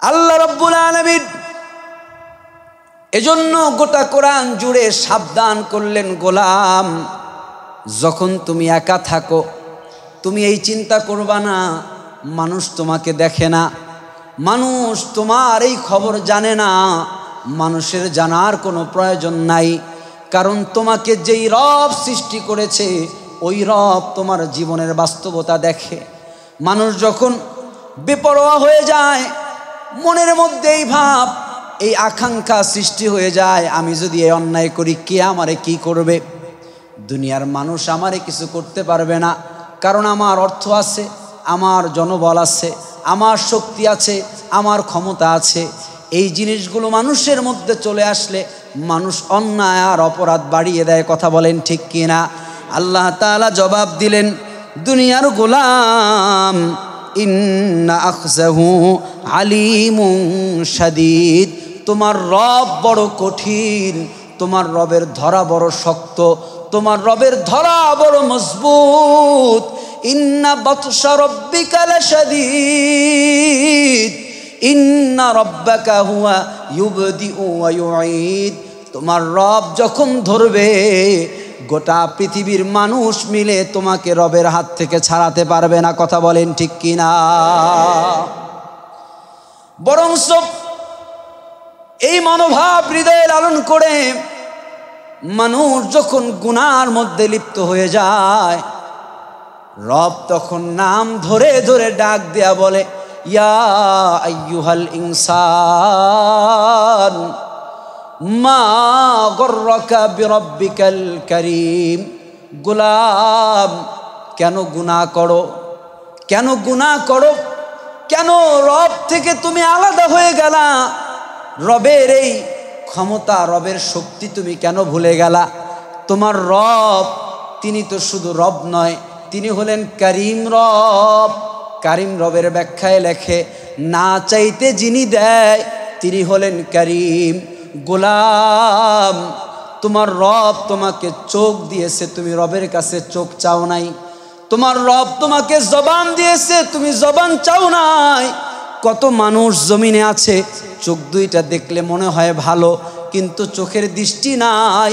আল্লাহ রাব্বুল আলামিন এজন্য গোটা কোরআন জুড়ে সাবধান করলেন, গোলাম যখন তুমি একা থাকো তুমি এই চিন্তা করবা না মানুষ তোমাকে দেখে না, মানুষ তোমার এই খবর জানে না, মানুষের জানার কোনো প্রয়োজন নাই। কারণ তোমাকে যেই রব সৃষ্টি করেছে ওই রব তোমার জীবনের বাস্তবতা দেখে। মানুষ যখন বেপরোয়া হয়ে যায়, মনের মধ্যে এই ভাব, এই আকাঙ্ক্ষা সৃষ্টি হয়ে যায়, আমি যদি এই অন্যায় করি কে আমারে কি করবে? দুনিয়ার মানুষ আমারে কিছু করতে পারবে না, কারণ আমার অর্থ আছে, আমার জনবল আছে, আমার শক্তি আছে, আমার ক্ষমতা আছে। এই জিনিসগুলো মানুষের মধ্যে চলে আসলে মানুষ অন্যায় আর অপরাধ বাড়িয়ে দেয়। কথা বলেন ঠিক কিনা? আল্লাহ তাআলা জবাব দিলেন, দুনিয়ার গোলাম ইন্না আখযাহু আলীমুন শাদীদ, তোমার রব বড় কঠিন, তোমার রবের ধরা বড় শক্ত, তোমার রবের ধরা বড় মজবুত। ইন্না বাতশা রাব্বিকা লাশাদীদ ইন্না রাব্বাকা হুয়া ইউবদিউ ওয়া ইউঈদ, তোমার রব যখন ধরবে গোটা পৃথিবীর মানুষ মিলে তোমাকে রবের হাত থেকে ছাড়াতে পারবে না। কথা বলেন ঠিক কিনা? বরঞ্চ এই মনোভাব হৃদয়ে লালন করে মানুষ যখন গুনার মধ্যে লিপ্ত হয়ে যায়, রব তখন নাম ধরে ধরে ডাক দেয়া বলে, ইয়া আইয়ুহাল ইনসান মা গররাকা বিরাব্বিকাল কারীম, গোলাম কেন গুনাহ করো, কেন গুনাহ করো, কেন রব থেকে তুমি আলাদা হয়ে গেলা? রবের এই ক্ষমতা, রবের শক্তি তুমি কেন ভুলে গেলা? তোমার রব তিনি তো শুধু রব নয়, তিনি হলেন কারীম রব। কারীম রবের ব্যাখ্যায় লেখে, না চাইতে যিনি দেয় তিনি হলেন কারীম। গোলাম তোমার রব তোমাকে চোখ দিয়েছে, তুমি রবের কাছে চোখ চাও নাই। তোমার রব তোমাকে জবান দিয়েছে, তুমি জবান চাও নাই। কত মানুষ জমিনে আছে, চোখ দুইটা দেখলে মনে হয় ভালো, কিন্তু চোখের দৃষ্টি নাই।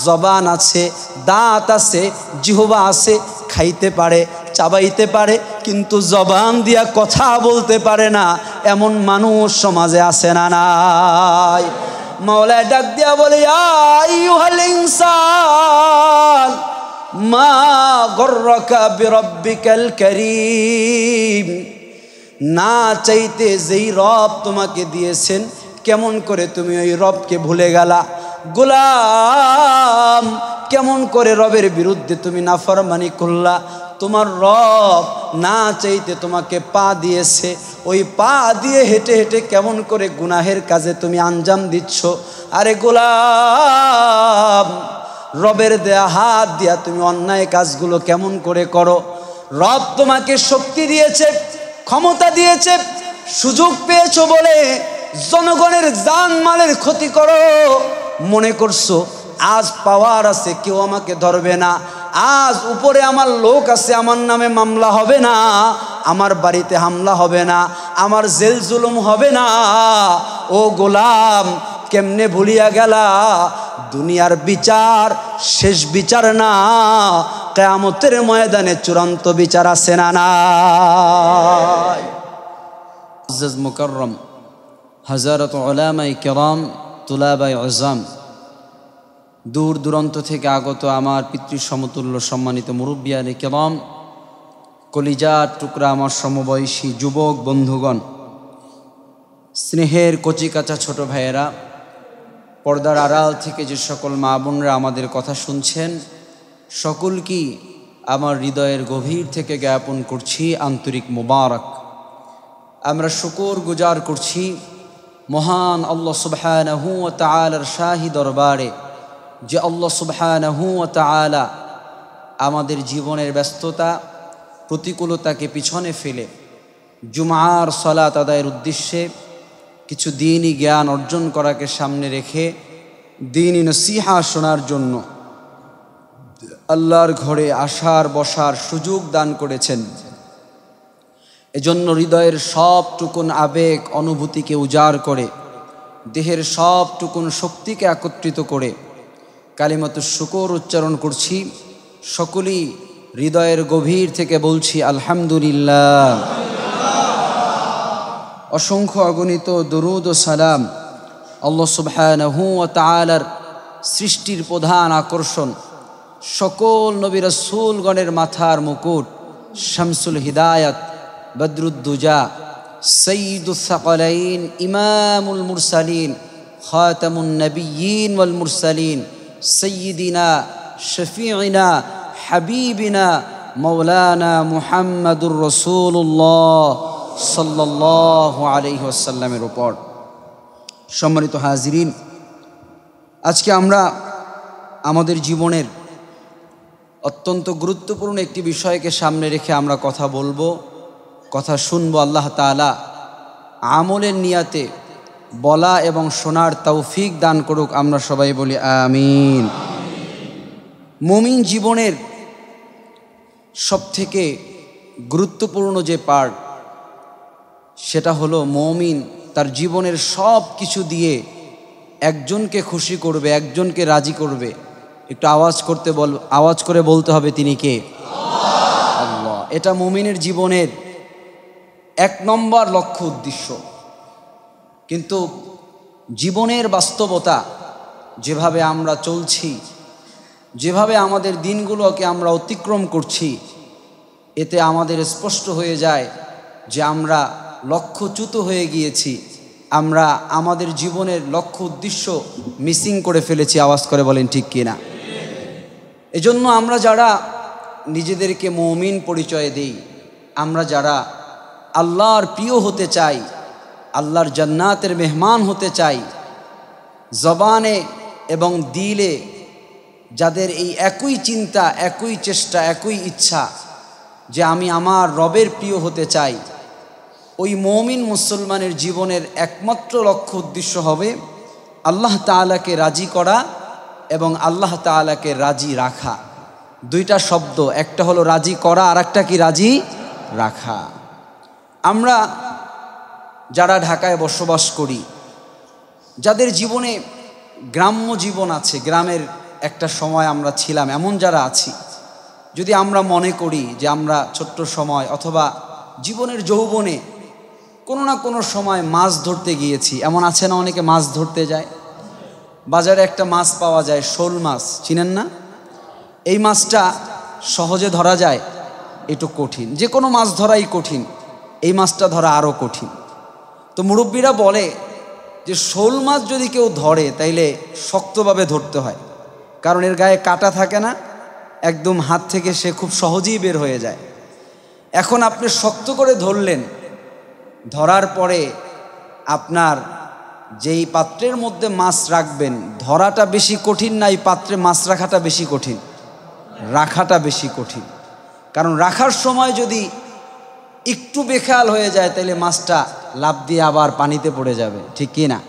জবান আছে, দাঁত আছে, জিহ্বা আছে, খাইতে পারে, চাবাইতে পারে, কিন্তু জবান দিয়া কথা বলতে পারে না। এমন মানুষ সমাজে আছে না নাই? মাওলা ডাক দিয়া বলে, ইয়া আইয়ুহাল ইনসান মা গররাকা বিরাব্বিকাল কারীম, না চাইতে যেই রব তোমাকে দিয়েছেন কেমন করে তুমি ওই রবকে ভুলে গেলা? গোলাম কেমন করে রবের বিরুদ্ধে তুমি নাফরমানি করলা? তোমার রব না চাইতে তোমাকে পা দিয়েছে, ওই পা দিয়ে হেঁটে হেঁটে কেমন করে গুনাহের কাজে তুমি আঞ্জাম দিচ্ছ? আরে গোলাম, রবের দেয়া হাত দিয়া তুমি অন্যায় কাজগুলো কেমন করে করো? রব তোমাকে শক্তি দিয়েছে, ক্ষমতা দিয়েছে, সুযোগ পেয়েছো বলে জনগণের জানমালের ক্ষতি করো। মনে করছো আজ পাওয়ার আছে, কেউ আমাকে ধরবে না, আজ উপরে আমার লোক আছে, আমার নামে মামলা হবে না, আমার বাড়িতে হামলা হবে না, আমার জেল জুলুম হবে না। ও গোলাম, কেমনে ভুলিয়া গেলা দুনিয়ার বিচার শেষ বিচার না, কিয়ামতের ময়দানে চূড়ান্ত বিচার আছে না নাই? মুআজ্জাজ মুকাররম হযরত উলামায়ে কিরাম, তুলাবায়ে উযাম, দূর দূরান্ত থেকে আগত আমার পিতৃ সমতুল্য সম্মানিত মুরব্বিয়ানে কিরাম, কলিজার টুকরা আমার সমবয়সী যুবক বন্ধুগণ, স্নেহের কচিকাঁচা ছোট ভাইয়েরা, পর্দার আড়াল থেকে যে সকল মা বোনরা আমাদের কথা শুনছেন, সকলকেই আমার হৃদয়ের গভীর থেকে জ্ঞাপন করছি আন্তরিক মোবারক। আমরা শুকর গুজার করছি মহান আল্লাহ সুবহানাহু ওয়া তাআলার শাহী দরবারে, যে আল্লাহ সুবহানাহু ওয়া তাআলা আমাদের জীবনের ব্যস্ততা প্রতিকূলতাকে পিছনে ফেলে জুমার সালাত আদায়ের উদ্দেশ্যে কিছু দ্বীনি জ্ঞান অর্জন করাকে সামনে রেখে দ্বীনি নসিহা শোনার জন্য আল্লাহর ঘরে আসার বসার সুযোগ দান করেছেন। এজন্য হৃদয়ের সবটুকুন আবেগ অনুভূতিকে উজাড় করে, দেহের সবটুকুন শক্তিকে একত্রিত করে কালিমাতুশ শুকর উচ্চারণ করছি। সকলেই হৃদয়ের গভীর থেকে বলছি আলহামদুলিল্লাহ। অসংখ্য অগণিত দরুদ ও সালাম আল্লাহ সুবহানাহু ওয়া তাআলার সৃষ্টির প্রধান আকর্ষণ, সকল নবী রাসূলগণের মাথার মুকুট, শামসুল হিদায়াত, বদরুদ্দুজা, সৈয়দুস সাকালাইন, ইমামুল মুরসালিন, খাতামুন নবিয়্যিন ওয়াল মুরসালিন, সৈয়দিনা শফিঈনা হাবিবিনা মাওলানা মুহাম্মাদুর রাসূলুল্লাহ সাল্লাল্লাহু আলাইহি ওয়াসাল্লামের উপর। সম্মানিত হাজিরিন, আজকে আমরা আমাদের জীবনের অত্যন্ত গুরুত্বপূর্ণ একটি বিষয়কে সামনে রেখে আমরা কথা বলবো, কথা শুনবো। আল্লাহ তাআলা আমলের নিয়াতে বলা এবং শোনার তৌফিক দান করুক, আমরা সবাই বলি আমিন। মুমিন জীবনের সবথেকে গুরুত্বপূর্ণ যে পার্ট, সেটা হলো মুমিন তার জীবনের সব কিছু দিয়ে একজনকে খুশি করবে, একজনকে রাজি করবে। একটু আওয়াজ করে বলতে হবে, তিনি কে? আল্লাহ। এটা মুমিনের জীবনের এক নম্বর লক্ষ্য, উদ্দেশ্য। কিন্তু জীবনের বাস্তবতা, যেভাবে আমরা চলছি, যেভাবে আমাদের দিনগুলোকে আমরা অতিক্রম করছি, এতে আমাদের স্পষ্ট হয়ে যায় যে আমরা লক্ষ্যচ্যুত হয়ে গিয়েছি। আমরা আমাদের জীবনের লক্ষ্য উদ্দেশ্য মিসিং করে ফেলেছি। আওয়াজ করে বলেন ঠিক কিনা? এজন্য আমরা যারা নিজেদেরকে মুমিন পরিচয় দেই, আমরা যারা আল্লাহর প্রিয় হতে চাই, আল্লাহর জান্নাতের মেহমান হতে চাই, জবানে এবং দিলে যাদের এই একই চিন্তা, একই চেষ্টা, একই ইচ্ছা যে আমি আমার রবের প্রিয় হতে চাই, ওই মুমিন মুসলমানের জীবনের একমাত্র লক্ষ্য উদ্দেশ্য হবে আল্লাহ তাআলাকে রাজি করা এবং আল্লাহ তাআলাকে রাজি রাখা। দুইটা শব্দ, একটা হলো রাজি করা, আর একটা কি? রাজি রাখা। আমরা যারা ঢাকায় বসবাস করি, যাদের জীবনে গ্রাম্য জীবন আছে, গ্রামের একটা সময় আমরা ছিলাম, এমন যারা আছি, যদি আমরা মনে করি যে আমরা ছোট্ট সময় অথবা জীবনের যৌবনে কোনো না কোনো সময় মাছ ধরতে গিয়েছি, এমন আছে না? অনেকে মাছ ধরতে যায়, বাজারে একটা মাছ পাওয়া যায়, শোল মাছ, চিনেন না? এই মাছটা সহজে ধরা যায়? একটু কঠিন। যে কোনো মাছ ধরাই কঠিন, এই মাছটা ধরা আরও কঠিন। তো মুরব্বীরা বলে যে শোল মাছ যদি কেউ ধরে তাইলে শক্তভাবে ধরতে হয়, কারণ এর গায়ে কাঁটা থাকে না, একদম হাত থেকে সে খুব সহজেই বের হয়ে যায়। এখন আপনি শক্ত করে ধরলেন, ধরার পরে আপনার যেই পাত্রের মধ্যে মাছ রাখবেন, ধরাটা বেশি কঠিন না এই পাত্রে মাছ রাখাটা বেশি কঠিন? রাখাটা বেশি কঠিন। কারণ রাখার সময় যদি একটু বেখেয়াল হয়ে যায় তাহলে মাছটা লাফ দিয়ে আবার পানিতে পড়ে যাবে, ঠিক কি না?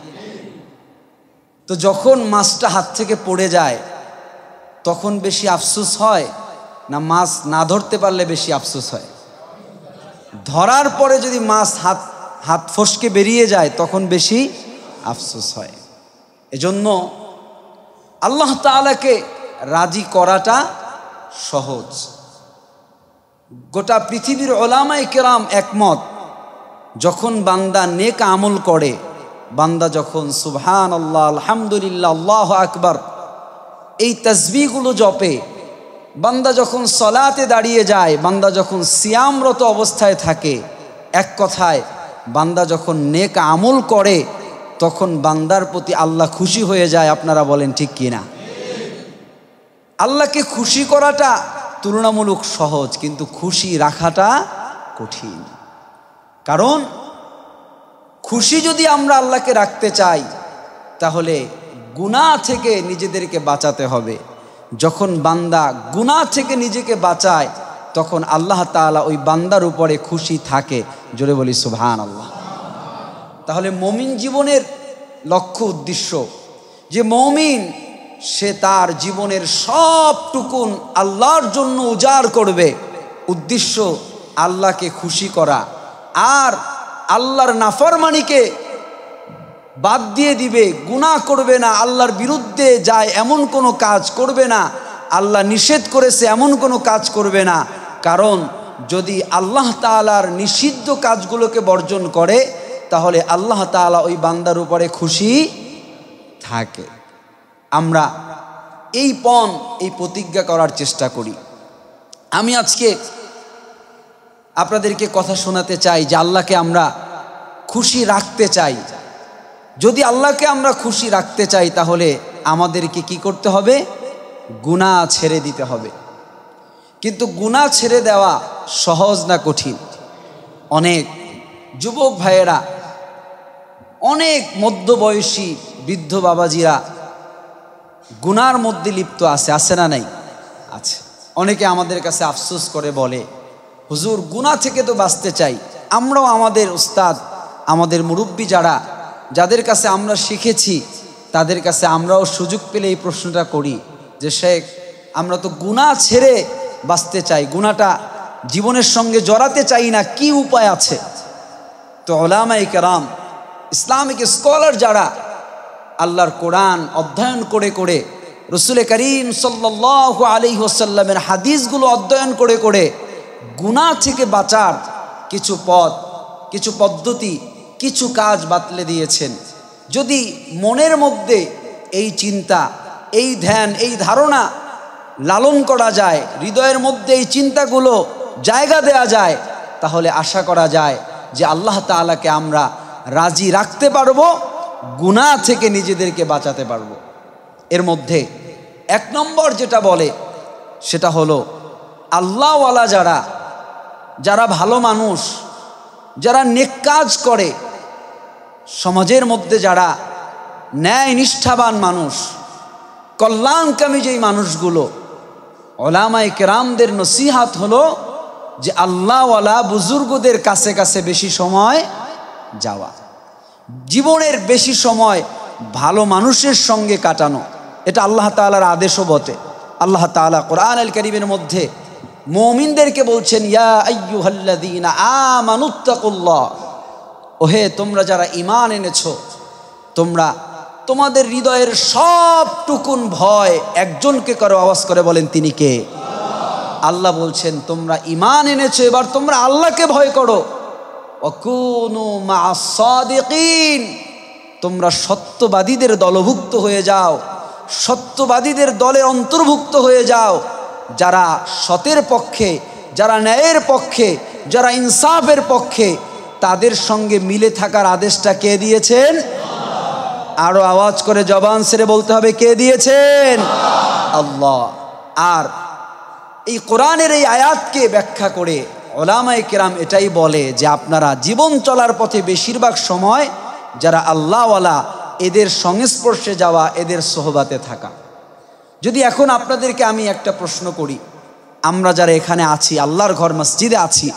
তো যখন মাছটা হাত থেকে পড়ে যায় তখন বেশি আফসোস হয় না মাছ না ধরতে পারলে বেশি আফসোস হয়? ধরার পরে যদি মাছ হাত ফসকে বেরিয়ে যায় তখন বেশি আফসোস হয়। এজন্য আল্লাহ তাআলাকে রাজি করাটা সহজ। গোটা পৃথিবীর উলামায়ে কেরাম একমত, যখন বান্দা নেক আমল করে, বান্দা যখন সুবহানাল্লাহ, আলহামদুলিল্লাহ, আল্লাহু আকবার এই তাসবিহগুলো জপে, বান্দা যখন সলাতে দাঁড়িয়ে যায়, বান্দা যখন সিয়ামরত অবস্থায় থাকে, এক কথায় বান্দা যখন নেক আমল করে, তখন বান্দার প্রতি আল্লাহ খুশি হয়ে যায়। আপনারা বলেন ঠিক কিনা? আল্লাহকে খুশি করাটা তুলনামূলক সহজ, কিন্তু খুশি রাখাটা কঠিন। কারণ খুশি যদি আমরা আল্লাহকে রাখতে চাই তাহলে গুনাহ থেকে নিজেদেরকে বাঁচাতে হবে। যখন বান্দা গুনাহ থেকে নিজেকে বাঁচায় তখন আল্লাহ তাআলা ওই বান্দার উপরে খুশি থাকে। জোরে বলি সুবহানাল্লাহ। তাহলে মুমিন জীবনের লক্ষ্য উদ্দেশ্য, যে মুমিন সে তার জীবনের সবটুকুন আল্লাহর জন্য উজাড় করবে, উদ্দেশ্য আল্লাহকে খুশি করা। আর আল্লাহর নাফরমানিকে বাদ দিয়ে দিবে, গুনাহ করবে না, আল্লাহর বিরুদ্ধে যায় এমন কোনো কাজ করবে না, আল্লাহ নিষেধ করেছে এমন কোনো কাজ করবে না। কারণ যদি আল্লাহ তাআলার নিষিদ্ধ কাজগুলোকে বর্জন করে তাহলে আল্লাহ তাআলা ওই বান্দার উপরে খুশি থাকে। আমরা এই প্রতিজ্ঞা করার চেষ্টা করি। আমি আজকে আপনাদেরকে কথা শোনাতে চাই যে আল্লাহকে আমরা খুশি রাখতে চাই। যদি আল্লাহকে আমরা খুশি রাখতে চাই তাহলে আমাদেরকে কি করতে হবে? গুনাহ ছেড়ে দিতে হবে। কিন্তু গুনাহ ছেড়ে দেওয়া সহজ না কঠিন? অনেক যুবক ভাইয়েরা, অনেক মধ্যবয়সী বৃদ্ধ বাবাজিরা গুনার মধ্যে লিপ্ত আছে না নাই? আছে। অনেকে আমাদের কাছে আফসোস করে বলে, হুজুর গুনাহ থেকে তো বাঁচতে চাই। আমরাও আমাদের উস্তাদ, আমাদের মুরব্বী যাদের কাছে আমরা শিখেছি তাদের কাছে আমরাও সুযোগ পেলে এই প্রশ্নটা করি যে শেখ, আমরা তো গুনাহ ছেড়ে বাঁচতে চাই, গুনাহটা জীবনের সঙ্গে জড়াতে চাই না, কি উপায় আছে? তো উলামায়ে কেরাম, ইসলামিক স্কলার যারা আল্লাহর কোরআন অধ্যয়ন করে করে, রসুল করিম সাল্লাল্লাহু আলাইহি ওয়াসাল্লামের হাদিসগুলো অধ্যয়ন করে করে গুনাহ থেকে বাঁচার কিছু পথ, কিছু পদ্ধতি, কিছু কাজ বাতলে দিয়েছেন। যদি মনের মধ্যে এই চিন্তা, এই ধ্যান, এই ধারণা লালন করা যায়, হৃদয়ের মধ্যে এই চিন্তাগুলো জায়গা দেয়া যায়, তাহলে আশা করা যায় যে আল্লাহ তাআলাকে আমরা রাজি রাখতে পারবো, গুনাহ থেকে নিজেদেরকে বাঁচাতে পারবো। এর মধ্যে এক নম্বর যেটা বলে সেটা হলো আল্লাহওয়ালা যারা ভালো মানুষ, যারা নেক কাজ করে, সমাজের মধ্যে যারা ন্যায় নিষ্ঠাবান মানুষ, কল্যাণকামী যেই মানুষগুলো, উলামায়ে কেরামদের নসিহাত হলো যে আল্লাহওয়ালা বুজুর্গদের কাছে কাছে বেশি সময় যাওয়া, জীবনের বেশি সময় ভালো মানুষের সঙ্গে কাটানো। এটা আল্লাহ তাআলার আদেশও বটে। আল্লাহ তাআলা কোরআন আল কারীমের মধ্যে মুমিনদেরকে বলছেন, ইয়া আইয়ুহাল্লাযীনা আমানুত্তাকুল্লাহ, ওহে তোমরা যারা ঈমান এনেছো, তোমরা তোমাদের হৃদয়ের সবটুকুন ভয় একজনকে করো। আওয়াজ করে বলেন তিনি কে? আল্লাহ বলছেন তোমরা ঈমান এনেছো, এবার তোমরা আল্লাহকে ভয় করো। ওয়াকুনু মা'আস সাদিকিন, তোমরা সত্যবাদীদের দলভুক্ত হয়ে যাও, সত্যবাদীদের দলের অন্তর্ভুক্ত হয়ে যাও, যারা সতের পক্ষে, যারা ন্যায়ের পক্ষে, যারা ইনসাফের পক্ষে, তাদের সঙ্গে মিলে থাকার আদেশটা কে দিয়েছেন? আরো আওয়াজ করে জবান ছেড়ে বলতে হবে, কে দিয়েছেন? আল্লাহ। আর এই কোরআনের এই আয়াতকে ব্যাখ্যা করে উলামায়ে কেরাম এটাই বলে যে আপনারা জীবন চলার পথে বেশিরভাগ সময় যারা আল্লাহওয়ালা, এদের সংস্পর্শে যাওয়া, এদের সোহবাতে থাকা। যদি এখন আপনাদেরকে আমি একটা প্রশ্ন করি, আমরা যারা এখানে আছি, আল্লাহর ঘর মসজিদে আছি,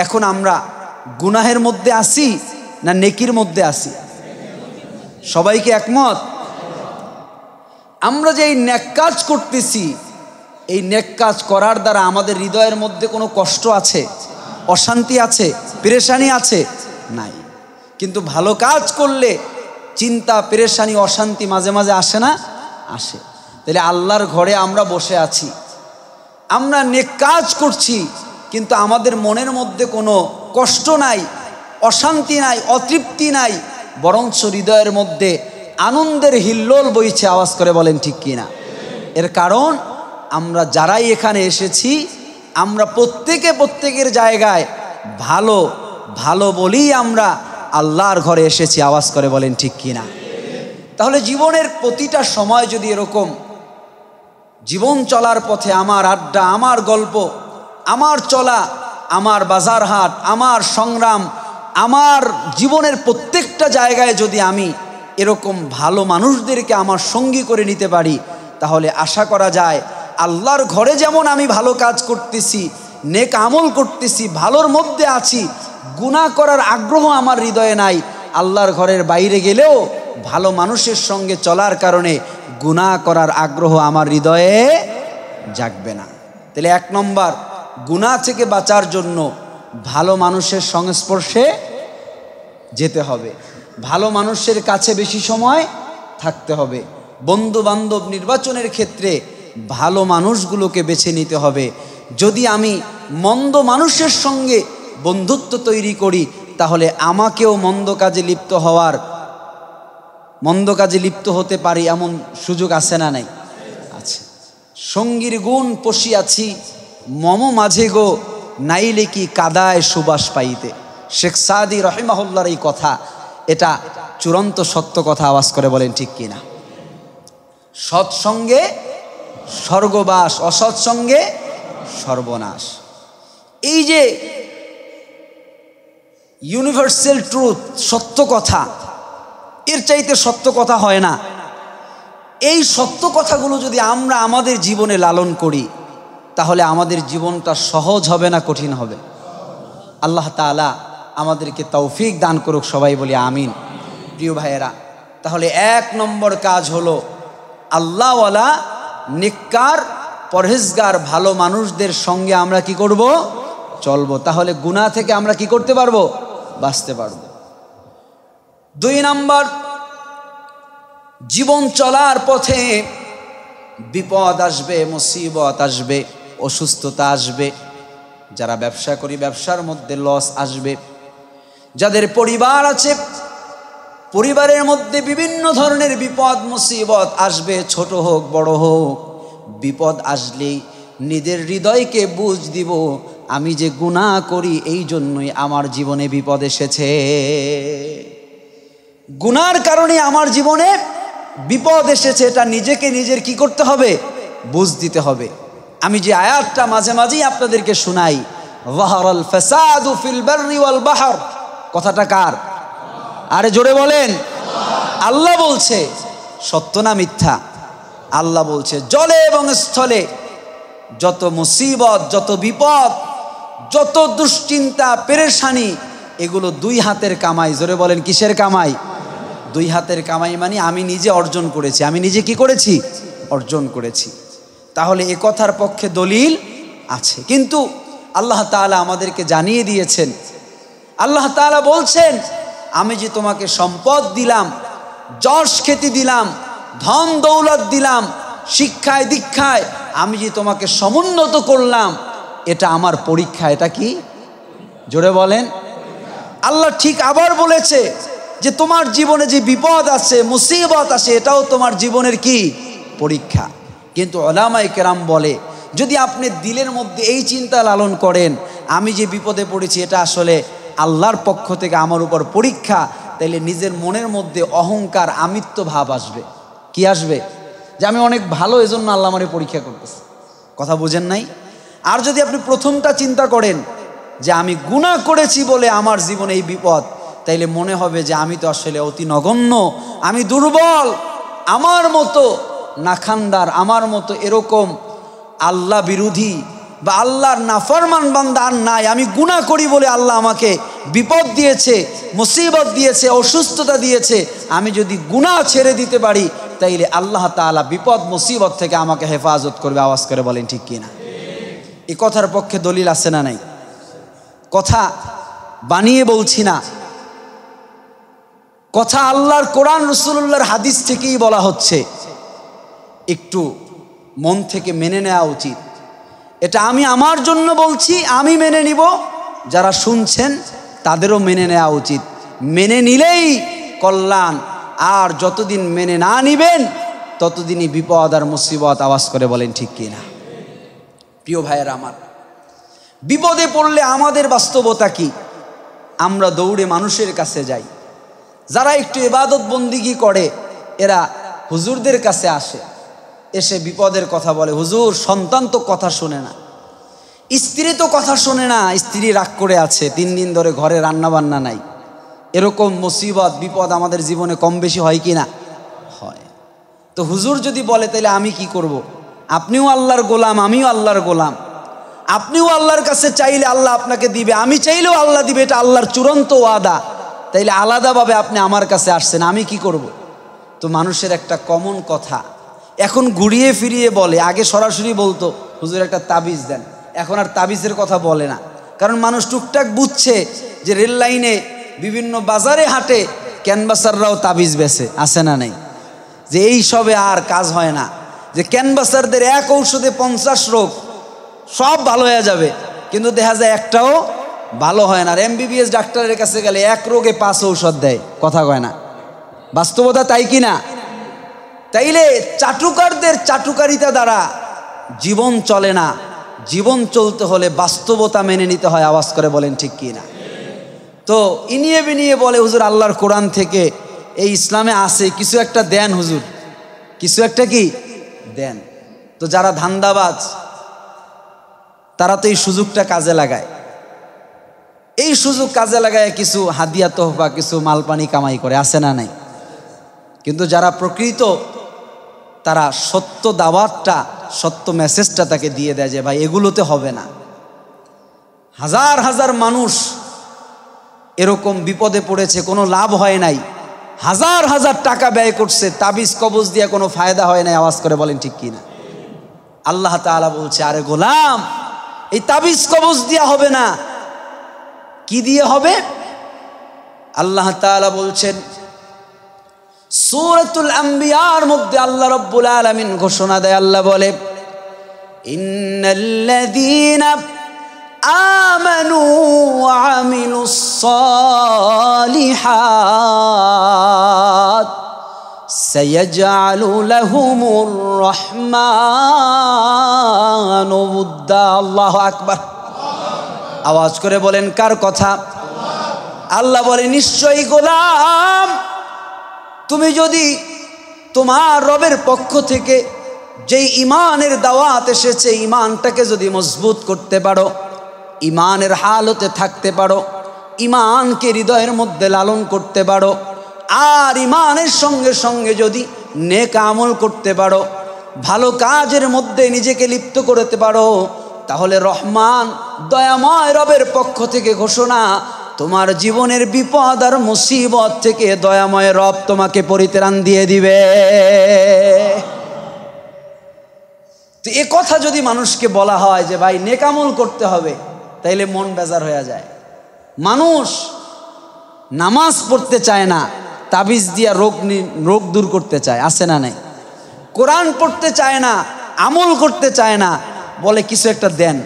এখন আমরা গুনাহের মধ্যে আছি না নেকির মধ্যে আছি? সবাইকে একমত? আমরা যে এই নেক কাজ করতেছি, এই নেক কাজ করার দ্বারা আমাদের হৃদয়ের মধ্যে কোনো কষ্ট আছে, অশান্তি আছে, পেরেশানি আছে? নাই। কিন্তু ভালো কাজ করলে চিন্তা, পেরেশানি, অশান্তি মাঝে মাঝে আসে না? আসে। তাহলে আল্লাহর ঘরে আমরা বসে আছি, আমরা নেক কাজ করছি, কিন্তু আমাদের মনের মধ্যে কোনো কষ্ট নাই, অশান্তি নাই, অতৃপ্তি নাই, বরঞ্চ হৃদয়ের মধ্যে আনন্দের হিল্লোল বইছে। আওয়াজ করে বলেন ঠিক কিনা? এর কারণ আমরা যারাই এখানে এসেছি, আমরা প্রত্যেকের জায়গায় ভালো ভালো বলেই আমরা আল্লাহর ঘরে এসেছি। আওয়াজ করে বলেন ঠিক কিনা? তাহলে জীবনের প্রতিটা সময় যদি এরকম জীবন চলার পথে আমার আড্ডা, আমার গল্প, আমার চলা, আমার বাজার হাট, আমার সংগ্রাম, আমার জীবনের প্রত্যেকটা জায়গায় যদি আমি এরকম ভালো মানুষদেরকে আমার সঙ্গী করে নিতে পারি, তাহলে আশা করা যায় আল্লাহর ঘরে যেমন আমি ভালো কাজ করতেছি, নেক আমল করতেছি, ভালোর মধ্যে আছি, গুনাহ করার আগ্রহ আমার হৃদয়ে নাই, আল্লাহর ঘরের বাইরে গেলেও ভালো মানুষের সঙ্গে চলার কারণে গুনাহ করার আগ্রহ আমার হৃদয়ে জাগবে না। তাহলে এক নম্বর, গুনাহ থেকে বাঁচার জন্য ভালো মানুষের সংস্পর্শে যেতে হবে, ভালো মানুষের কাছে বেশি সময় থাকতে হবে, বন্ধু বান্ধব নির্বাচনের ক্ষেত্রে ভালো মানুষগুলোকে বেছে নিতে হবে। যদি আমি মন্দ মানুষের সঙ্গে বন্ধুত্ব তৈরি করি তাহলে আমাকেও মন্দ কাজে লিপ্ত হতে পারি, এমন সুযোগ আছে না নাই? আছে। সঙ্গীর গুণ পশিয়াছি মম মাঝে গো, নাইলে কি কাদায় সুবাস পাইতে। শেখ সাদি রহিমাহুল্লাহর এই কথা, এটা চূড়ান্ত সত্য কথা। আওয়াজ করে বলেন ঠিক কিনা? সৎসঙ্গে স্বর্গবাস, অসৎসঙ্গে সর্বনাশ। এই যে ইউনিভার্সাল ট্রুথ, সত্য কথা, এর চাইতে সত্য কথা হয় না। এই সত্য কথাগুলো যদি আমরা আমাদের জীবনে লালন করি তাহলে আমাদের জীবনটা সহজ হবে না কঠিন হবে? আল্লাহ তাআলা আমাদেরকে তৌফিক দান করুক, সবাই বলি আমিন। প্রিয় ভাইয়েরা, তাহলে 1 নম্বর কাজ হলো আল্লাহওয়ালা, নেককার, পরহেজগার ভালো মানুষদের সঙ্গে আমরা কি করব? চলবো। তাহলে গুনাহ থেকে আমরা কি করতে পারবো? বাঁচতে পারবো। 2 নম্বর, জীবন চলার পথে বিপদ আসবে, মুসিবত আসবে, অসুস্থতা আসবে। যারা ব্যবসা করি ব্যবসার মধ্যে লস আসবে। যাদের পরিবার আছে পরিবারের মধ্যে বিভিন্ন ধরনের বিপদ মুসিবত আসবে, ছোট হোক বড় হোক। বিপদ আসলেই নিজের হৃদয়কে বুঝ দিব, আমি যে গুনাহ করি এই জন্যই আমার জীবনে বিপদ এসেছে, গুনার কারণে আমার জীবনে বিপদ এসেছে। এটা নিজেকে নিজের কি করতে হবে? বুঝ দিতে হবে। আমি যে আয়াতটা মাঝে মাঝেই আপনাদেরকে শোনাই, যাহারাল ফাসাদু ফিল বাররি ওয়াল বাহর, কথাটা কার? আরে জোরে বলেন। আল্লাহ বলছে, সত্য না মিথ্যা? আল্লাহ বলছে জলে এবং স্থলে যত মুসিবত, যত বিপদ, যত দুশ্চিন্তা, পেরেশানি, এগুলো 2 হাতের কামাই। জোরে বলেন কিসের কামাই? 2 হাতের কামাই। মানে আমি নিজে অর্জন করেছি। আমি নিজে কি করেছি? অর্জন করেছি। তাহলে এ কথার পক্ষে দলিল আছে। কিন্তু আল্লাহ তাআলা আমাদেরকে জানিয়ে দিয়েছেন, আল্লাহ তাআলা বলছেন, আমি যে তোমাকে সম্পদ দিলাম, যশ খ্যাতি দিলাম, ধন দৌলত দিলাম, শিক্ষায় দীক্ষায় আমি যে তোমাকে সমুন্নত করলাম, এটা আমার পরীক্ষা। এটা কি? জোরে বলেন। আল্লাহ ঠিক আবার বলেছে যে তোমার জীবনে যে বিপদ আছে, মুসিবত আছে, এটাও তোমার জীবনের কি? পরীক্ষা। কিন্তু উলামায়ে কেরাম বলে, যদি আপনি দিলের মধ্যে এই চিন্তা লালন করেন, আমি যে বিপদে পড়েছি এটা আসলে আল্লাহর পক্ষ থেকে আমার উপর পরীক্ষা, তাইলে নিজের মনের মধ্যে অহংকার, আমিত্ব ভাব আসবে। কি আসবে? যে আমি অনেক ভালো, এজন্য আল্লাহ আমারে পরীক্ষা করতেছে। কথা বুঝেন নাই? আর যদি আপনি প্রথমটা চিন্তা করেন যে আমি গুনাহ করেছি বলে আমার জীবনে এই বিপদ, তাইলে মনে হবে যে আমি তো আসলে অতি নগণ্য, আমি দুর্বল, আমার মতো নাখান্দার, আমার মতো এরকম আল্লাহ বিরোধী বা আল্লাহর নাফরমান বান্দা আর নাই। আমি গুনাহ করি বলে আল্লাহ আমাকে বিপদ দিয়েছে, মুসিবত দিয়েছে, অসুস্থতা দিয়েছে। আমি যদি গুনাহ ছেড়ে দিতে পারি তাইলে আল্লাহ তাআলা বিপদ মুসিবত থেকে আমাকে হেফাজত করবে। আওয়াজ করে বলেন ঠিক কিনা? এই কথার পক্ষে দলিল আছে না নাই? কথা বানিয়ে বলছি না, কথা আল্লাহর কোরআন, রাসূলুল্লাহর হাদিস থেকেই বলা হচ্ছে। একটু মন থেকে মেনে নেওয়া উচিত। এটা আমি আমার জন্য বলছি, আমি মেনে নিব, যারা শুনছেন তাদেরও মেনে নেওয়া উচিত। মেনে নিলেই কল্যাণ, আর যতদিন মেনে না নিবেন ততদিনই বিপদ আর মুসিবত। আওয়াজ করে বলেন ঠিক কিনা? প্রিয় ভাইয়েরা আমার, বিপদে পড়লে আমাদের বাস্তবতা কি? আমরা দৌড়ে মানুষের কাছে যাই। যারা একটু ইবাদত বন্দিগি করে এরা হুজুরদের কাছে আসে, এসে বিপদের কথা বলে। হুজুর, সন্তান তো কথা শোনে না, স্ত্রী তো কথা শোনে না, স্ত্রী রাগ করে আছে, 3 দিন ধরে ঘরে রান্না বান্না নাই। এরকম মুসিবত বিপদ আমাদের জীবনে কম বেশি হয় কি না? হয়। তো হুজুর যদি বলে তাহলে আমি কি করব? আপনিও আল্লাহর গোলাম, আমিও আল্লাহর গোলাম। আপনিও আল্লাহর কাছে চাইলে আল্লাহ আপনাকে দিবে, আমি চাইলেও আল্লাহ দিবে, এটা আল্লাহর চূড়ান্ত ওয়াদা। তাইলে আলাদাভাবে আপনি আমার কাছে আসছেন, আমি কি করব? তো মানুষের একটা কমন কথা এখন ঘুরিয়ে ফিরিয়ে বলে। আগে সরাসরি বলতো হুজুর একটা তাবিজ দেন, এখন আর তাবিজের কথা বলে না, কারণ মানুষ টুকটাক বুঝছে যে রেল লাইনে বিভিন্ন বাজারে হাটে ক্যানভাসাররাও তাবিজ বেছে, আছে না নেই? যে এই সবে আর কাজ হয় না, যে ক্যানভাসারদের এক ঔষধে 50 রোগ সব ভালো হয়ে যাবে, কিন্তু দেখা যায় একটাও ভালো হয় না। আর MBBS ডাক্তারের কাছে গেলে এক রোগে 5 ঔষধ দেয়, কথা কয় না? বাস্তবতা তাই কি না? তাইলে চাটুকারদের চাটুকারিতা দ্বারা জীবন চলে না। জীবন চলতে হলে বাস্তবতা মেনে নিতে হয়। আওয়াজ করে বলেন ঠিক কি না? তো ইনিয়ে বিনিয়ে বলে হুজুর আল্লাহর কোরআন থেকে এই ইসলামে আছে, কিছু একটা দেন হুজুর, কিছু একটা কি দেন। তো যারা ধান্দাবাজ তারা তো এই সুযোগটা কাজে লাগায়, এই সুযোগ কাজে লাগায় কিছু হাদিয়া তোহফা, কিছু মালপানি কামাই করে, আছে না নাই? কিন্তু যারা প্রকৃত তারা সত্য দাওয়াতটা, সত্য মেসেজটা তাকে দিয়ে দেয় যে ভাই এগুলোতে হবে না। হাজার হাজার মানুষ এরকম বিপদে পড়েছে, কোনো লাভ হয় নাই, হাজার হাজার টাকা ব্যয় করছে, তাবিজ কবজ দিয়ে কোনো ফায়দা হয় নাই। আওয়াজ করে বলেন ঠিক কি না? আল্লাহ তাআলা বলছে, আরে গোলাম, এই তাবিজ কবজ দিয়া হবে না, কি দিয়ে হবে? আল্লাহ তাআলা বলছেন সূরাতুল আম্বিয়ার মধ্যে আল্লাহ রাব্বুল আলামিন ঘোষণা দেয়, আল্লাহ বলে, ইন্নাল্লাযীনা আমানু ওয়া আমিলুস সালিহাত সায়াজআলু লাহুমুর রাহমানু উদ্দা। আল্লাহু আকবার। আওয়াজ করে বলেন কার কথা? আল্লাহ বলে, নিশ্চয়ই গোলাম, তুমি যদি তোমার রবের পক্ষ থেকে যেই ইমানের দাওয়াত এসেছে, ইমানটাকে যদি মজবুত করতে পারো, ইমানের হালতে থাকতে পারো, ইমানকে হৃদয়ের মধ্যে লালন করতে পারো, আর ইমানের সঙ্গে সঙ্গে যদি নেক আমল করতে পারো, ভালো কাজের মধ্যে নিজেকে লিপ্ত করতে পারো, তাহলে রহমান দয়াময় রবের পক্ষ থেকে ঘোষণা, তোমার জীবনের বিপদ আর মুসিবত থেকে দয়াময় রব তোমাকে পরিত্রাণ দিয়ে দিবে। তো এ কথা যদি মানুষকে বলা হয় যে ভাই নেক আমল করতে হবে, তাইলে মন বেজার হয়ে যায়। মানুষ নামাজ পড়তে চায় না, তাবিজ দিয়া রোগ দূর করতে চায়, আছে না নাই? কোরআন পড়তে চায় না, আমল করতে চায় না, বলে কিছু একটা দেন,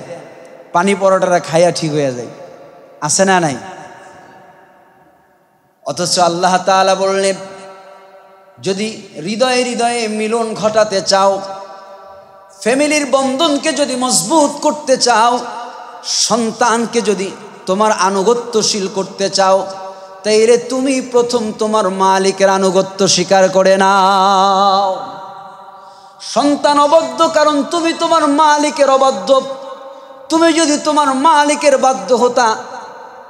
পানি পরোটাটা খাইয়া ঠিক হয়ে যায়, আছে না নাই? অথচ আল্লাহ তাআলা বললেন, যদি হৃদয়ে হৃদয়ে মিলন ঘটাতে চাও, ফ্যামিলির বন্ধনকে যদি মজবুত করতে চাও, সন্তানকে যদি তোমার আনুগত্যশীল করতে চাও, তাইলে তুমি প্রথম তোমার মালিকের আনুগত্য স্বীকার করে নাও। সন্তান অবাধ্য কারণ তুমি তোমার মালিকের অবাধ্য। তুমি যদি তোমার মালিকের বাধ্য হতা,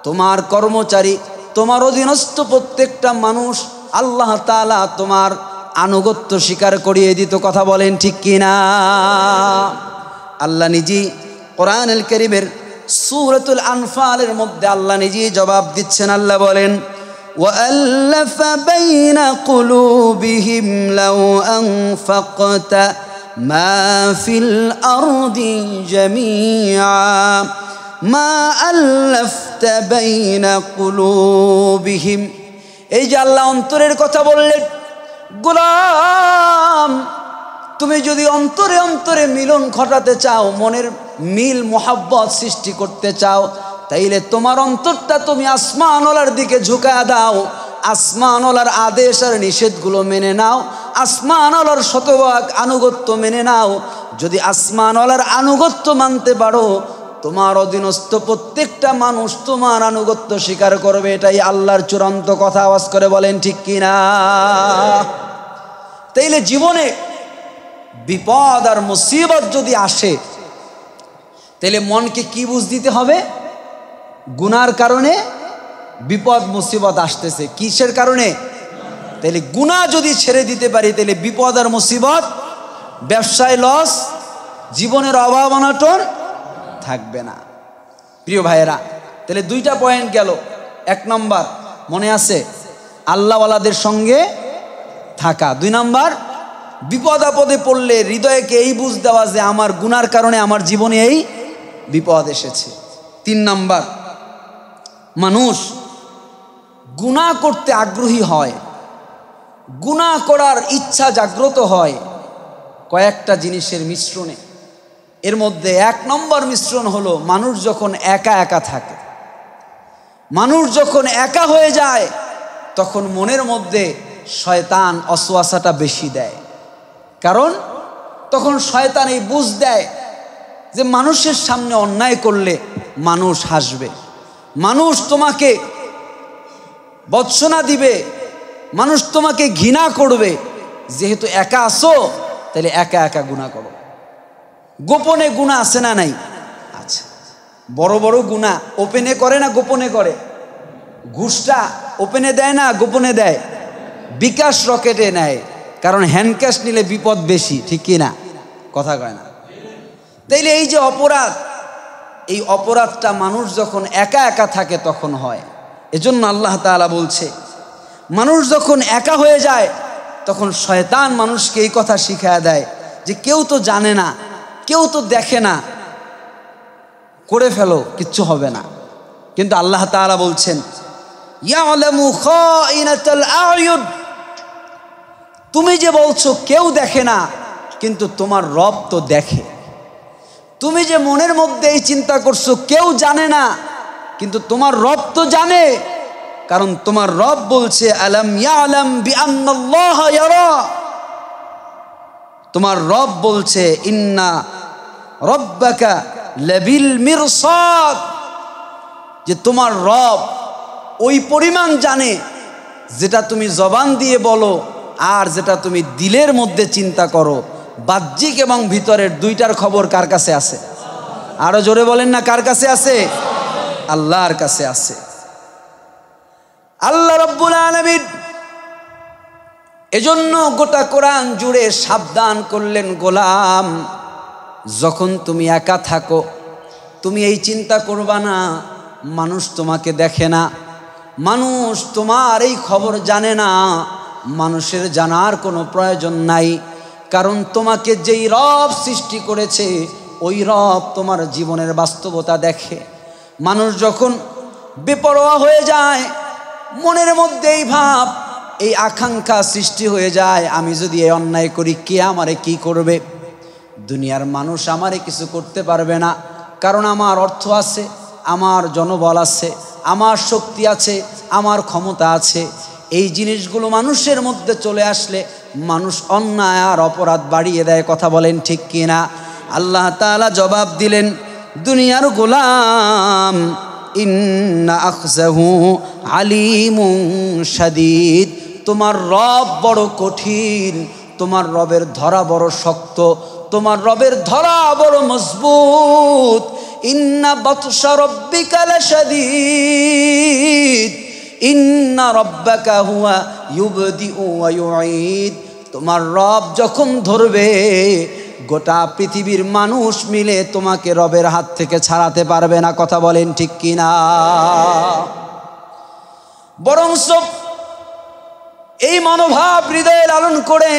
তোমার কর্মচারী, তোমার অধীনস্থ প্রত্যেকটা মানুষ আল্লাহ তাআলা তোমার আনুগত্য স্বীকার করিয়ে দিত। কথা বলেন ঠিক কিনা? আল্লাহ নিজেই কোরআনুল কারীমের সূরাতুল আনফালের মধ্যে আল্লাহ নিজেই জবাব দিচ্ছেন। আল্লাহ বলেন, ওয়াআল্লাফা বাইনা কুলুবিহিম লাউ আনফাকতা মা ফিল আরদি জামিআ মা আল্লাফতা বাইনা কুলুবিহিম। এই যে আল্লাহ অন্তরের কথা বললেন, গোলাম তুমি যদি অন্তরে অন্তরে মিলন ঘটাতে চাও, মনের মিল মোহাব্বত সৃষ্টি করতে চাও, তাইলে তোমার অন্তরটা তুমি আসমানওয়ালার দিকে ঝুঁকা দাও, আসমানওয়ালার আদেশ আর নিষেধগুলো মেনে নাও, আসমানওয়ালার শতভাগ আনুগত্য মেনে নাও। যদি আসমানওয়ালার আনুগত্য মানতে পারো, তোমার অধীনস্থ প্রত্যেকটা মানুষ তোমার আনুগত্য স্বীকার করবে। এটাই আল্লাহর চূড়ান্ত কথা। আওয়াজ করে বলেন ঠিক কিনা? তাইলে জীবনে বিপদ আর মুসিবত যদি আসে, তাহলে মনকে কি বুঝ দিতে হবে? গুনার কারণে বিপদ মুসিবত আসতেছে। কিসের কারণে? তাহলে গুনাহ যদি ছেড়ে দিতে পারি, তাহলে বিপদ আর মুসিবত, ব্যবসায় লস, জীবনের অভাব অনটন থাকবে না। প্রিয় ভাইয়েরা, তাহলে দুইটা পয়েন্ট গেল। এক নম্বর মনে আছে আল্লাহওয়ালাদের সঙ্গে থাকা। দুই নম্বর বিপদ আপদে পড়লে হৃদয়কে এই বুঝ দেওয়া যে আমার গুনার কারণে আমার জীবনে এই বিপদ এসেছে। 3 নাম্বার, মানুষ গুনাহ করতে আগ্রহী হয়, গুনাহ করার ইচ্ছা জাগ্রত হয় কয়েকটা জিনিসের মিশ্রণে। এর মধ্যে 1 নম্বর মিশ্রণ হলো মানুষ যখন একা একা থাকে। মানুষ যখন একা হয়ে যায় তখন মনের মধ্যে শয়তান অসওয়াসাটা বেশি দেয়। কারণ তখন শয়তান এই বুঝ দেয় যে মানুষের সামনে অন্যায় করলে মানুষ হাসবে, মানুষ তোমাকে বৎসনা দিবে, মানুষ তোমাকে ঘৃণা করবে। যেহেতু একা আসো তাহলে একা একা গুনাহ করো। গোপনে গুনাহ আছে না নাই? আচ্ছা, বড় বড় গুনাহ ওপেনে করে না গোপনে করে? ঘুষটা ওপেনে দেয় না গোপনে দেয়? বিকাশ রকেটে নেয়, কারণ হ্যান্ড ক্যাশ নিলে বিপদ বেশি, ঠিক কি না? কথা কয় না? তাইলে এই যে অপরাধ, এই অপরাধটা মানুষ যখন একা একা থাকে তখন হয়। এজন্য আল্লাহ তাআলা বলছে মানুষ যখন একা হয়ে যায় তখন শয়তান মানুষকে এই কথা শিখায় দেয় যে কেউ তো জানে না, কেউ তো দেখে না, করে ফেলো, কিচ্ছু হবে না। কিন্তু আল্লাহ তাআলা বলছেন ইয়ালামু খাইনাতাল আয়ুন, তুমি যে বলছো কেউ দেখে না, কিন্তু তোমার রব তো দেখে। তুমি যে মনের মধ্যে এই চিন্তা করছো কেউ জানে না, কিন্তু তোমার রব তো জানে। কারণ তোমার রব বলছে আলাম ইয়ালাম বিআন্নাল্লাহ ইয়ারা, তোমার রব বলছে ইন্না রব্বাকা লাবিল মিরসাদ, যে তোমার রব ওই পরিমাণ জানে যেটা তুমি জবান দিয়ে বলো আর যেটা তুমি দিলের মধ্যে চিন্তা করো। বাহ্যিক এবং ভিতরের দুইটার খবর কার কাছে আছে? আরো জোরে বলেন না, কার কাছে আছে? আল্লাহর কাছে আছে। আল্লাহ রাব্বুল আলামিন এজন্য গোটা কোরআন জুড়ে সাবধান করলেন, গোলাম যখন তুমি একা থাকো তুমি এই চিন্তা করবা না মানুষ তোমাকে দেখে না, মানুষ তোমার এই খবর জানে না। মানুষের জানার কোনো প্রয়োজন নাই, কারণ তোমাকে যেই রব সৃষ্টি করেছে ওই রব তোমার জীবনের বাস্তবতা দেখে। মানুষ যখন বেপরোয়া হয়ে যায়, মনের মধ্যে এই ভাব, এই আকাঙ্ক্ষা সৃষ্টি হয়ে যায়, আমি যদি এই অন্যায় করি কে আমারে কি করবে? দুনিয়ার মানুষ আমারে কিছু করতে পারবে না, কারণ আমার অর্থ আছে, আমার জনবল আছে, আমার শক্তি আছে, আমার ক্ষমতা আছে। এই জিনিসগুলো মানুষের মধ্যে চলে আসলে মানুষ অন্যায় আর অপরাধ বাড়িয়ে দেয়। কথা বলেন ঠিক কিনা? আল্লাহ তাআলা জবাব দিলেন, দুনিয়ার গোলাম ইন্না আখযাহু আলিমুন শাদীদ, তোমার রব বড় কঠিন, তোমার রবের ধরা বড় শক্ত, তোমার রবের ধরা বড় মজবুত। ইন্না বাতশা রাব্বিকা লাশাদীদ ইন্না রাব্বাকা হুয়া ইউবদিউ ওয়া ইউঈদ, তোমার রব যখন ধরবে গোটা পৃথিবীর মানুষ মিলে তোমাকে রবের হাত থেকে ছাড়াতে পারবে না। কথা বলেন ঠিক কিনা? বরঞ্চ এই মনোভাব হৃদয়ে লালন করে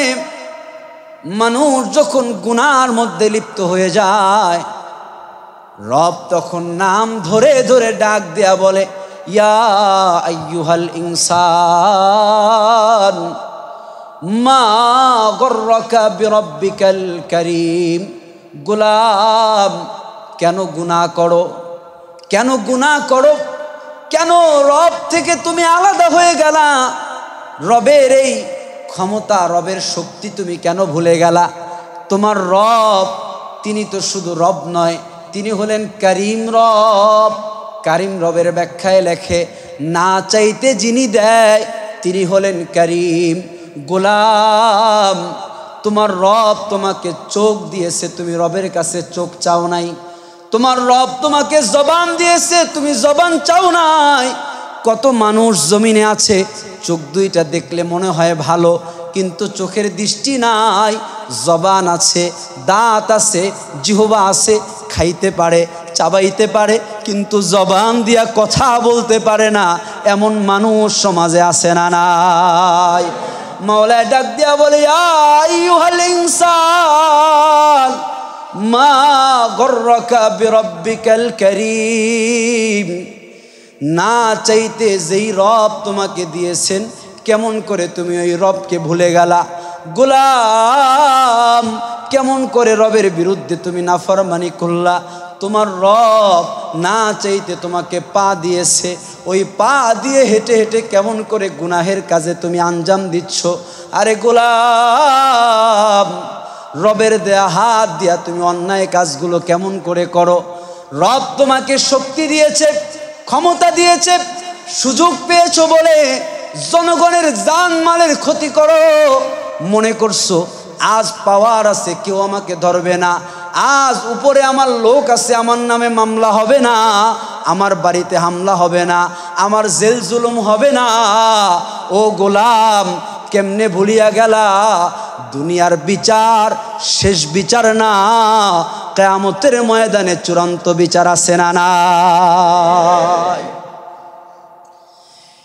মানুষ যখন গুনার মধ্যে লিপ্ত হয়ে যায়, রব তখন নাম ধরে ধরে ডাক দেয়া বলে, ইয়া আইয়ুহাল ইনসান মা গররাকা বিরব্বিকাল কারীম, গোলাম কেন গুনাহ করো, কেন গুনাহ করো, কেন রব থেকে তুমি আলাদা হয়ে গেলা? রবের এই ক্ষমতা, রবের শক্তি তুমি কেন ভুলে গেলা? তোমার রব তিনি তো শুধু রব নয়, তিনি হলেন করিম রব। করিম রবের ব্যাখ্যায় লেখে, না চাইতে যিনি দেয় তিনি হলেন করিম। গোলাম তোমার রব তোমাকে চোখ দিয়েছে, তুমি রবের কাছে চোখ চাও নাই। তোমার রব তোমাকে জবান দিয়েছে, তুমি জবান চাও নাই। কত মানুষ জমিনে আছে, চোখ দুইটা দেখলে মনে হয় ভালো, কিন্তু চোখের দৃষ্টি নাই। জবান আছে, দাঁত আছে, জিহ্বা আছে, খাইতে পারে, চাবাইতে পারে, কিন্তু জবান দিয়া কথা বলতে পারে না। এমন মানুষ সমাজে আছে না নাই? মাওলা ডাক দিয়া বলে, ইয়া আইয়ুহাল ইনসান মা গররাকা বিরব্বিকাল কারীম, না চাইতে যেই রব তোমাকে দিয়েছেন কেমন করে তুমি ওই রবকে ভুলে গেলা? গোলাম, কেমন করে রবের বিরুদ্ধে তুমি নাফরমানি করলা? তোমার রব না চাইতে তোমাকে পা দিয়েছে, ওই পা দিয়ে হেঁটে হেঁটে কেমন করে গুনাহের কাজে তুমি আঞ্জাম দিচ্ছ? আরে গোলাম, রবের দেয়া হাত দিয়া তুমি অন্যায় কাজগুলো কেমন করে করো? রব তোমাকে শক্তি দিয়েছে, ক্ষমতা দিয়েছে, সুযোগ পেয়েছো বলে জনগণের জানমালের ক্ষতি করো। মনে করছো আজ পাওয়ার আছে, কেউ আমাকে ধরবে না, আজ উপরে আমার লোক আছে, আমার নামে মামলা হবে না, আমার বাড়িতে হামলা হবে না, আমার জেল জুলুম হবে না। ও গোলাম, কেমনে ভুলিয়া গেলা দুনিয়ার বিচার শেষ বিচার না, কিয়ামতের ময়দানে চূড়ান্ত বিচার আছে না নাই?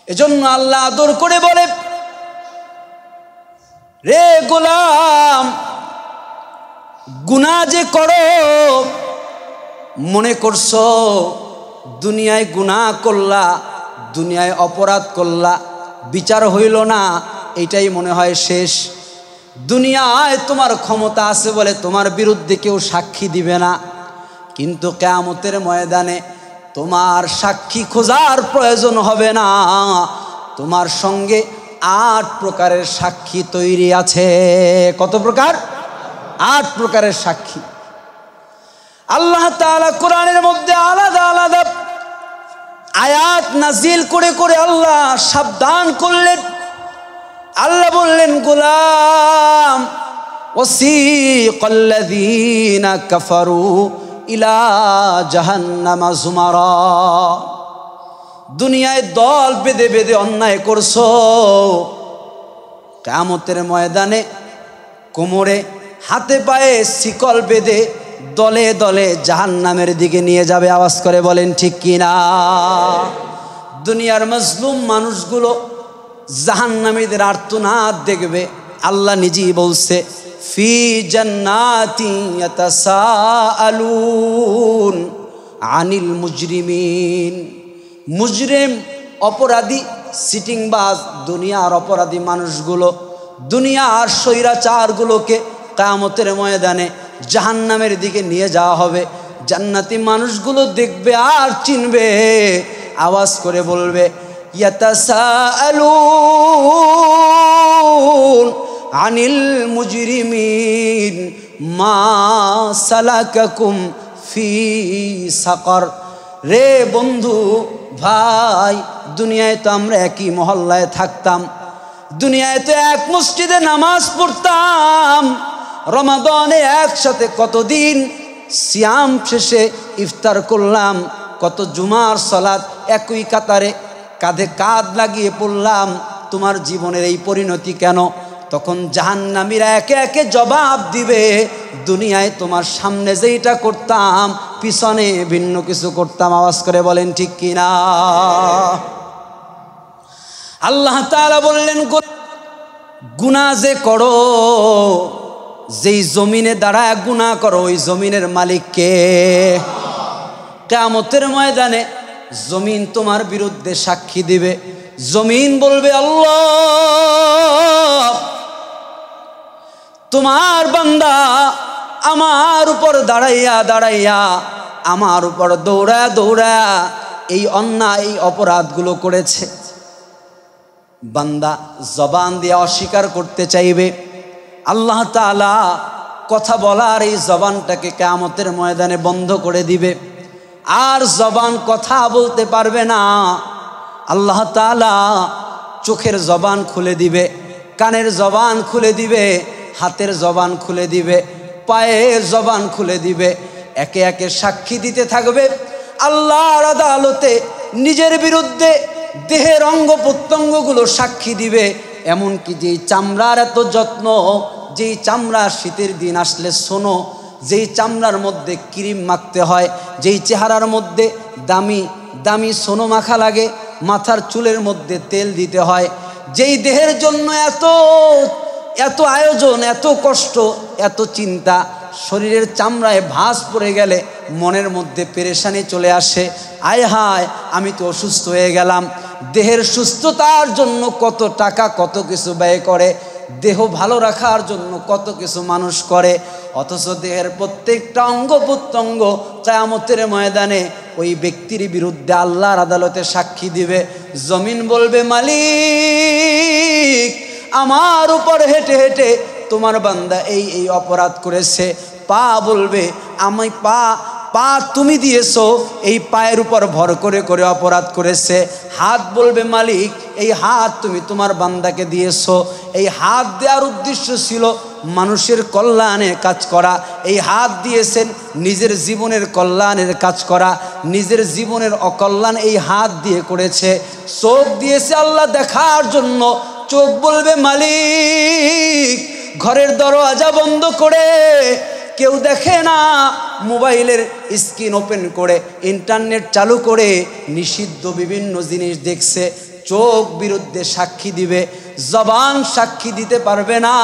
এজন্য আল্লাহ আদর করে বলে, রে গোলাম, গুনাহ যে করো, মনে করছো দুনিয়ায় গুনাহ করলা, দুনিয়ায় অপরাধ করলা, বিচার হইল না, এইটাই মনে হয় শেষ। দুনিয়ায় তোমার ক্ষমতা আছে বলে তোমার বিরুদ্ধে কেউ সাক্ষী দিবে না, কিন্তু কিয়ামতের ময়দানে তোমার সাক্ষী খোঁজার প্রয়োজন হবে না। তোমার সঙ্গে 8 প্রকারের সাক্ষী তৈরি আছে। কত প্রকার? 8 প্রকারের সাক্ষী। আল্লাহ তাআলা কোরআনের মধ্যে আলাদা আলাদা আয়াত নাজিল করে করে আল্লাহ সাবধান করলেন। আল্লাহ বললেন, গোলাম, ওয়াসিকাল্লাযীনা কাফারু ইলা জাহান্নামা যুমারা, দুনিয়ায় দল বেঁধে বেঁধে অন্যায় করছো, কিয়ামতের ময়দানে কোমরে হাতে পায়ে শিকল বেঁধে দলে দলে জাহান্নামের দিকে নিয়ে যাবে। আওয়াজ করে বলেন ঠিক কিনা? দুনিয়ার মজলুম মানুষগুলো জাহান্নামীদের আর্তনাদ দেখবে। আল্লাহ নিজেই বলছে, ফি জান্নাতি ইয়াতাসাআলুন আনিল মুজরিমিন। মুজরিম, অপরাধী, সিটিংবাজ, দুনিয়ার অপরাধী মানুষগুলো, দুনিয়ার স্বৈরাচারগুলোকে কিয়ামতের ময়দানে জাহান্নামের দিকে নিয়ে যাওয়া হবে। জান্নাতি মানুষগুলো দেখবে আর চিনবে, আওয়াজ করে বলবে, ইয়াতাসাআলুন আনিল মুজরিমিন মা সালাকাকুম ফি সাকার। রে বন্ধু, ভাই, দুনিয়ায় তো আমরা একই মহল্লায় থাকতাম, দুনিয়ায় তো এক মসজিদে নামাজ পড়তাম, রমাদানে একসাথে কতদিন সিয়াম শেষে ইফতার করলাম, কত জুমার সালাত একই কাতারে কাঁধে কাঁধ লাগিয়ে পড়লাম, তোমার জীবনের এই পরিণতি কেন? তখন জাহান্নামীরা একে একে জবাব দিবে, দুনিয়ায় তোমার সামনে যেইটা করতাম পিছনে ভিন্ন কিছু করতাম। আওয়াজ করে বলেন ঠিক কিনা? আল্লাহ তাআলা বললেন, গুনাহ যে করো, যেই জমিনে দাঁড়ায় গুনাহ করো, ওই জমিনের মালিক কে? কিয়ামতের ময়দানে জমিন তোমার বিরুদ্ধে সাক্ষী দিবে। জমিন বলবে, আল্লাহ, তোমার বান্দা আমার উপর দাঁড়াইয়া দাঁড়াইয়া, আমার উপর দৌড়া দৌড়া এই অন্যায় এই অপরাধগুলো করেছে। বান্দা জবান দিয়ে অস্বীকার করতে চাইবে, আল্লাহ তাআলা কথা বলার এই জবানটাকে কিয়ামতের ময়দানে বন্ধ করে দিবে, আর জবান কথা বলতে পারবে না। আল্লাহ তাআলা চোখের জবান খুলে দিবে, কানের জবান খুলে দিবে, হাতের জবান খুলে দিবে, পায়ের জবান খুলে দিবে, একে একে সাক্ষী দিতে থাকবে আল্লাহর আদালতে। নিজের বিরুদ্ধে দেহের অঙ্গ প্রত্যঙ্গগুলো সাক্ষী দিবে। এমনকি যেই চামড়ার এত যত্ন, যেই চামড়া শীতের দিন আসলে শোনো, যেই চামড়ার মধ্যে ক্রিম মাখতে হয়, যেই চেহারার মধ্যে দামি দামি সোনো মাখা লাগে, মাথার চুলের মধ্যে তেল দিতে হয়, যেই দেহের জন্য এত এত আয়োজন, এত কষ্ট, এত চিন্তা, শরীরের চামড়ায় ভাঁজ পড়ে গেলে মনের মধ্যে পেরেশানি চলে আসে, আয় হায় আমি তো অসুস্থ হয়ে গেলাম। দেহের সুস্থতার জন্য কত টাকা কত কিছু ব্যয় করে, দেহ ভালো রাখার জন্য কত কিছু মানুষ করে, অথচ দেহের প্রত্যেকটা অঙ্গ প্রত্যঙ্গ কিয়ামতের ময়দানে ওই ব্যক্তির বিরুদ্ধে আল্লাহর আদালতে সাক্ষী দিবে। জমিন বলবে, মালিক আমার উপর হেঁটে হেঁটে তোমার বান্দা এই এই অপরাধ করেছে। পা বলবে, আমি পা তুমি দিয়েছো, এই পায়ের উপর ভর করে করে অপরাধ করেছে। হাত বলবে, মালিক এই হাত তুমি তোমার বান্দাকে দিয়েছো, এই হাত দেওয়ার উদ্দেশ্য ছিল মানুষের কল্যাণের কাজ করা, এই হাত দিয়েছেন নিজের জীবনের কল্যাণের কাজ করা, নিজের জীবনের অকল্যাণ এই হাত দিয়ে করেছে। চোখ দিয়েছে আল্লাহ দেখার জন্য, চোখ বলবে, মালিক ঘরের দরজা বন্ধ করে কেউ দেখে না, মোবাইলের স্ক্রিন ওপেন করে ইন্টারনেট চালু করে নিষিদ্ধ বিভিন্ন জিনিস দেখছে, চোখ বিরুদ্ধে সাক্ষী দিবে। জবান সাক্ষী দিতে পারবে না,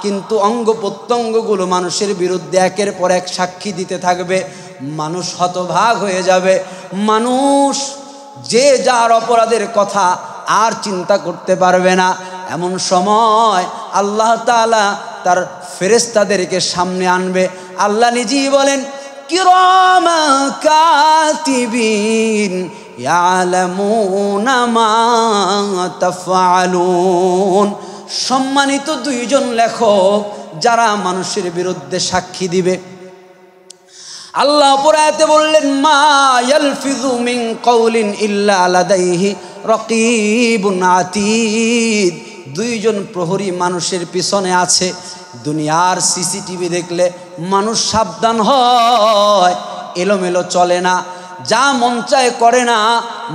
কিন্তু অঙ্গ প্রত্যঙ্গগুলো মানুষের বিরুদ্ধে একের পর এক সাক্ষী দিতে থাকবে। মানুষ হতভাগ হয়ে যাবে। মানুষ যে যার অপরাধের কথা আর চিন্তা করতে পারবে না। এমন সময় আল্লাহ তাআলা তার ফেরেশতাদেরকে সামনে আনবে। আল্লাহ নিজেই বলেন, কিরামা কাতিবিন ইয়ালামুনা মা তাফআলুন। সম্মানিত দুইজন লেখক যারা মানুষের বিরুদ্ধে সাক্ষী দিবে। আল্লাহ অপর আয়াতে বললেন, মা ইয়ালফিযু মিন কাউলিন ইল্লা লাদাইহি রাকীবুন আতীদ। দুইজন প্রহরী মানুষের পিছনে আছে। দুনিয়ার সিসিটিভি দেখলে মানুষ সাবধান হয়, এলোমেলো চলে না, যা মন চায় করে না,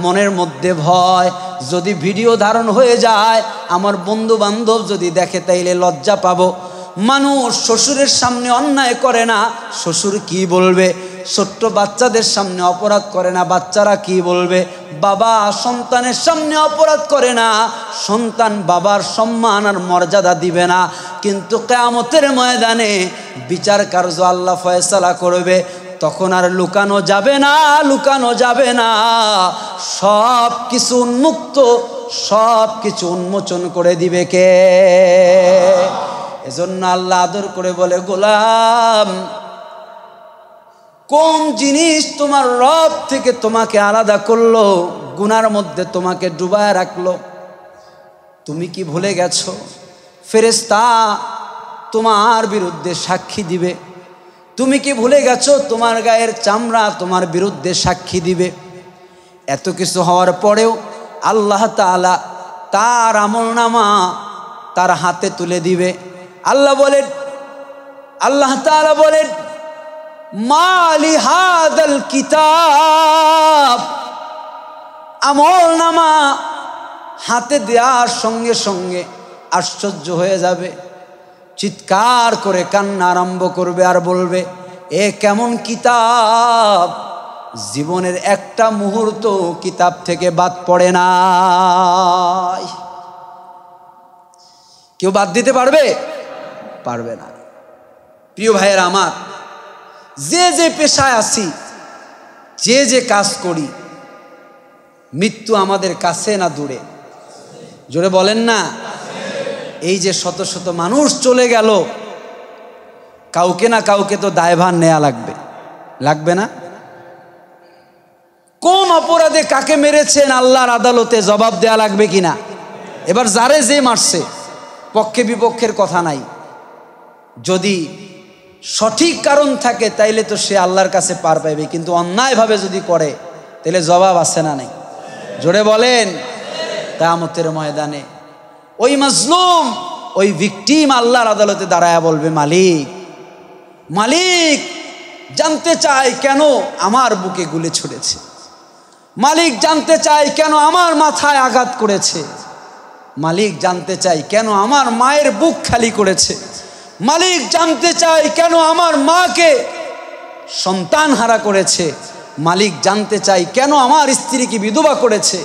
মনের মধ্যে ভয়। যদি ভিডিও ধারণ হয়ে যায়, আমার বন্ধু বান্ধব যদি দেখে তাইলে লজ্জা পাবো। মানুষ শ্বশুরের সামনে অন্যায় করে না, শ্বশুর কি বলবে? ছোট্ট বাচ্চাদের সামনে অপরাধ করে না, বাচ্চারা কি বলবে? বাবা সন্তানের সামনে অপরাধ করে না, সন্তান বাবার সম্মান আর মর্যাদা দিবে না। কিন্তু কিয়ামতের ময়দানে বিচার কার্য আল্লাহ ফয়সালা করবে, তখন আর লুকানো যাবে না, লুকানো যাবে না। সব কিছু উন্মুক্ত, সব কিছু উন্মোচন করে দিবে কে? এজন্য আল্লাহ আদর করে বলে, গোলাম কোন জিনিস তোমার রব থেকে তোমাকে আলাদা করলো, গুনার মধ্যে তোমাকে ডুবায় রাখলো, তুমি কি ভুলে গেছো? ফেরেশতা তোমার বিরুদ্ধে সাক্ষী দিবে। তুমি কি ভুলে গেছো? তোমার গায়ের চামড়া তোমার বিরুদ্ধে সাক্ষী দিবে। এত কিছু হওয়ার পরেও আল্লাহ তাআলা তার আমলনামা তার হাতে তুলে দিবে। আল্লাহ তাআলা বলেন, মা লিহাদাল কিতাব। আমলনামা হাতে দেওয়ার সঙ্গে সঙ্গে আশ্চর্য হয়ে যাবে, চিৎকার করে কান্না আরম্ভ করবে আর বলবে, এ কেমন কিতাব, জীবনের একটা মুহূর্ত কিতাব থেকে বাদ পড়ে না। কেউ বাদ দিতে পারবে? পারবে না। প্রিয় ভাইয়েরা আমার, যে যে পেশায় আছি, যে যে কাজ করি, মৃত্যু আমাদের কাছে না দূরে? জোরে বলেন না। এই যে শত শত মানুষ চলে গেল, কাউকে না কাউকে তো দায়ভার নেওয়া লাগবে, লাগবে না? কোন অপরাধে কাকে মেরেছেন আল্লাহর আদালতে জবাব দেয়া লাগবে কিনা? এবার যারে যে মারছে, পক্ষে বিপক্ষের কথা নাই, যদি সঠিক কারণ থাকে তাইলে তো সে আল্লাহর কাছে পার পাইবে, কিন্তু অন্যায়ভাবে যদি করে তাহলে জবাব আছে না নাই? জোরে বলেন। কিয়ামতের ময়দানে ওই মাজলুম, ওই ভিকটিম আল্লাহর আদালতে দাঁড়ায়া বলবে, মালিক, মালিক জানতে চাই কেন আমার বুকে গুলি ছুড়েছে, মালিক জানতে চাই কেন আমার মাথায় আঘাত করেছে, মালিক জানতে চাই কেন আমার মায়ের বুক খালি করেছে, মালিক জানতে চাই কেন আমার মাকে সন্তান হারা করেছে, মালিক জানতে চাই কেন আমার স্ত্রীকে বিধবা করেছে,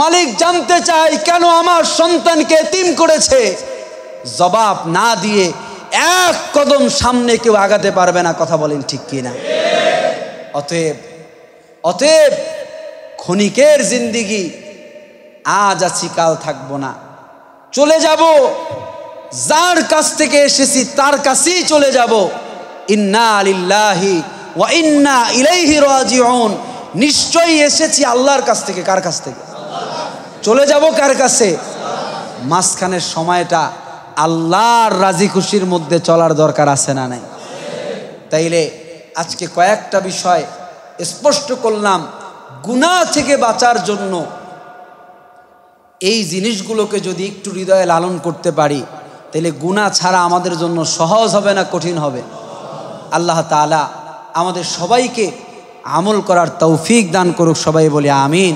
মালিক জানতে চাই কেন আমার সন্তানকে এতিম করেছে। জবাব না দিয়ে এক কদম সামনে কেউ আগাতে পারবে না। কথা বলেন ঠিক কিনা? অতএব ক্ষণিকের জিন্দিগি, আজ আছি কাল থাকবো না, চলে যাব। যার কাছ থেকে এসেছি তার কাছেই চলে যাব। ইন্না লিল্লাহি ওয়া ইন্না ইলাইহি রাজিউন। নিশ্চয়ই এসেছি আল্লাহর কাছ থেকে। কার কাছ থেকে? চলে যাব কার কাছে? মাঝখানের সময়টা আল্লাহর রাজি খুশির মধ্যে চলার দরকার আছে না নাই? তাইলে আজকে কয়েকটা বিষয় স্পষ্ট করলাম। গুনাহ থেকে বাঁচার জন্য এই জিনিসগুলোকে যদি একটু হৃদয়ে লালন করতে পারি, তাহলে গুনাহ ছাড়া আমাদের জন্য সহজ হবে না কঠিন হবে? আল্লাহ তাআলা আমাদের সবাইকে আমল করার তৌফিক দান করুক। সবাই বলি আমিন।